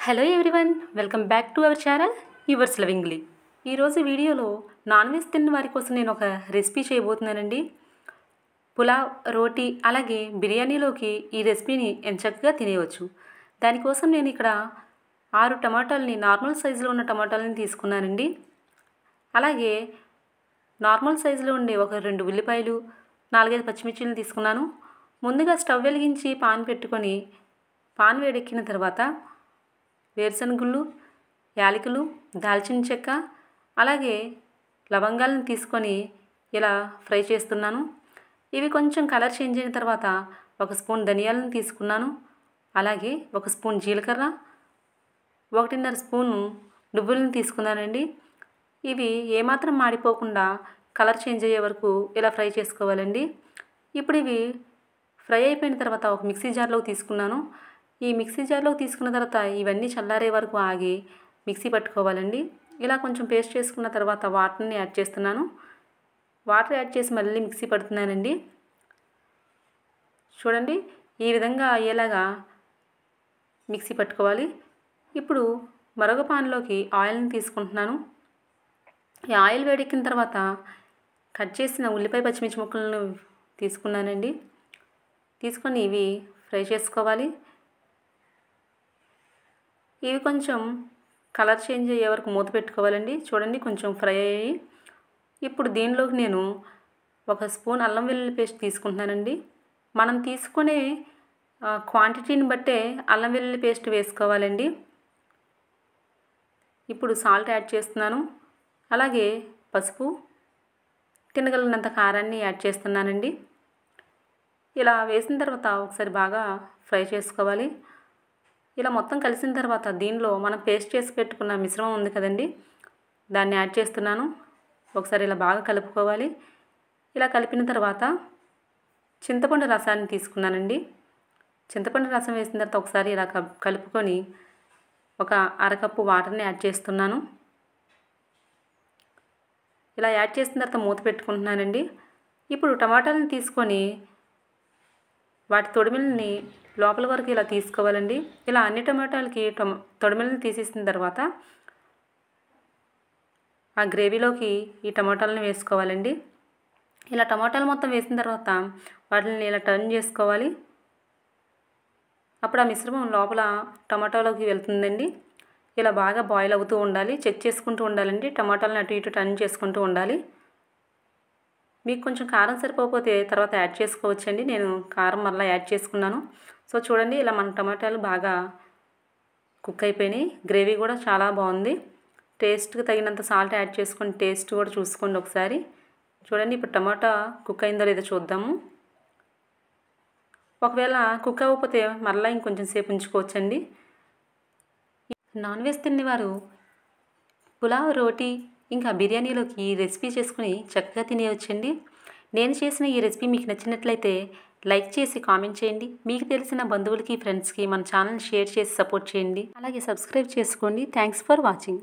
Hello everyone, welcome back to our channel yours lovingly. ఈరోజు వీడియోలో non veg తిన్న వారి కోసం నేను ఒక రెసిపీ చేయబోతున్నానండి. పులావ్, రోటీ అలాగే బిర్యానీలోకి ఈ రెసిపీని ఎంచక్కగా తినేయవచ్చు. దానికోసం నేను ఇక్కడ 6 టమాటాలని నార్మల్ సైజులో ఉన్న టమాటాలని తీసుకున్నానండి. అలాగే నార్మల్ సైజులో ఉండే ఒక 2 ఉల్లిపాయలు, 4-5 పచ్చిమిర్చిలను తీసుకున్నాను. ముందుగా స్టవ్ వెలిగించి పాన్ పెట్టుకొని పాన్ వేడెక్కిన తర్వాత వేరుశనగుళ్ళు, యాలకులు, దాల్చిన చెక్క అలాగే లవంగాలను తీసుకొని ఇలా ఫ్రై చేస్తున్నాను. ఇవి కొంచెం కలర్ చేంజ్ అయిన తర్వాత 1 స్పూన్ ధనియాలను తీసుకున్నాను. అలాగే 1 స్పూన్ జీలకర్ర, 1.5 స్పూను నువ్వులను తీసుకున్నానండి. ఇవి ఏమాత్రం మాడిపోకుండా కలర్ చేంజ్ అయ్యే వరకు ఇలా ఫ్రై చేసుకోవాలండి. ఇప్పుడు ఇవి ఫ్రై అయిపోయిన తర్వాత ఒక మిక్సీ జార్లోకి తీసుకున్నాను. ఈ మిక్సీ జార్లోకి తీసుకున్న తర్వాత ఇవన్నీ చల్లారే వరకు ఆగి మిక్సీ పట్టుకోవాలండి. ఇలా కొంచెం పేస్ట్ చేసుకున్న తర్వాత వాటర్ని యాడ్ చేస్తున్నాను. వాటర్ యాడ్ చేసి మళ్ళీ మిక్సీ పడుతున్నానండి. చూడండి, ఈ విధంగా అయ్యేలాగా మిక్సీ పట్టుకోవాలి. ఇప్పుడు మరొక పాన్లోకి ఆయిల్ని తీసుకుంటున్నాను. ఈ ఆయిల్ వేడెక్కిన తర్వాత కట్ చేసిన ఉల్లిపాయ పచ్చిమిర్చి ముక్కలను తీసుకున్నానండి. తీసుకొని ఇవి ఫ్రై చేసుకోవాలి. ఇవి కొంచెం కలర్ చేంజ్ అయ్యే వరకు మూత పెట్టుకోవాలండి. చూడండి, కొంచెం ఫ్రై అయ్యి ఇప్పుడు దీనిలోకి నేను 1 స్పూన్ అల్లం వెల్లుల్లి పేస్ట్ తీసుకుంటున్నానండి. మనం తీసుకునే క్వాంటిటీని బట్టే అల్లం వెల్లుల్లి పేస్ట్ వేసుకోవాలండి. ఇప్పుడు సాల్ట్ యాడ్ చేస్తున్నాను. అలాగే పసుపు, తినగలిగినంత కారాన్ని యాడ్ చేస్తున్నానండి. ఇలా వేసిన తర్వాత ఒకసారి బాగా ఫ్రై చేసుకోవాలి. ఇలా మొత్తం కలిసిన తర్వాత దీనిలో మనం పేస్ట్ చేసి పెట్టుకున్న మిశ్రమం ఉంది కదండి, దాన్ని యాడ్ చేస్తున్నాను. ఒకసారి ఇలా బాగా కలుపుకోవాలి. ఇలా కలిపిన తర్వాత చింతపండు రసాన్ని తీసుకున్నానండి. చింతపండు రసం వేసిన తర్వాత ఒకసారి ఇలా కలుపుకొని ఒక 1/2 కప్పు వాటర్ని యాడ్ చేస్తున్నాను. ఇలా యాడ్ చేసిన తర్వాత మూత పెట్టుకుంటున్నానండి. ఇప్పుడు టమాటాలను తీసుకొని వాటి తొడిమిల్ని లోపల వరకు ఇలా తీసుకోవాలండి. ఇలా అన్ని టమాటాలకి తొడిమిల్ని తీసేసిన తర్వాత ఆ గ్రేవీలోకి ఈ టమాటాలను వేసుకోవాలండి. ఇలా టమాటాలు మొత్తం వేసిన తర్వాత వాటిని ఇలా టర్న్ చేసుకోవాలి. అప్పుడు ఆ మిశ్రమం లోపల టమాటాలోకి వెళ్తుందండి. ఇలా బాగా బాయిల్ అవుతూ ఉండాలి. చెక్ చేసుకుంటూ ఉండాలండి. టమాటాలను అటు ఇటు టర్న్ చేసుకుంటూ ఉండాలి. మీకు కొంచెం కారం సరిపోతే తర్వాత యాడ్ చేసుకోవచ్చండి. నేను కారం మళ్ళీ యాడ్ చేసుకున్నాను. సో చూడండి, ఇలా మన టమాటాలు బాగా కుక్ అయిపోయినాయి. గ్రేవీ కూడా చాలా బాగుంది. టేస్ట్కి తగినంత సాల్ట్ యాడ్ చేసుకొని టేస్ట్ కూడా చూసుకోండి ఒకసారి. చూడండి, ఇప్పుడు టమాటా కుక్ అయిందో లేదో చూద్దాము. ఒకవేళ కుక్ అవ్వకపోతే మళ్ళీ ఇంకొంచెం సేపు ఉంచుకోవచ్చండి. నాన్ వెజ్ తినేవారు పులావ్, రోటీ ఇంకా బిర్యానీలోకి ఈ రెసిపీ చేసుకుని చక్కగా తినేయవచ్చండి. నేను చేసిన ఈ రెసిపీ మీకు నచ్చినట్లయితే లైక్ చేసి కామెంట్ చేయండి. మీకు తెలిసిన బంధువులకి, ఫ్రెండ్స్కి మన ఛానల్ షేర్ చేసి సపోర్ట్ చేయండి. అలాగే సబ్స్క్రైబ్ చేసుకోండి. Thanks for watching.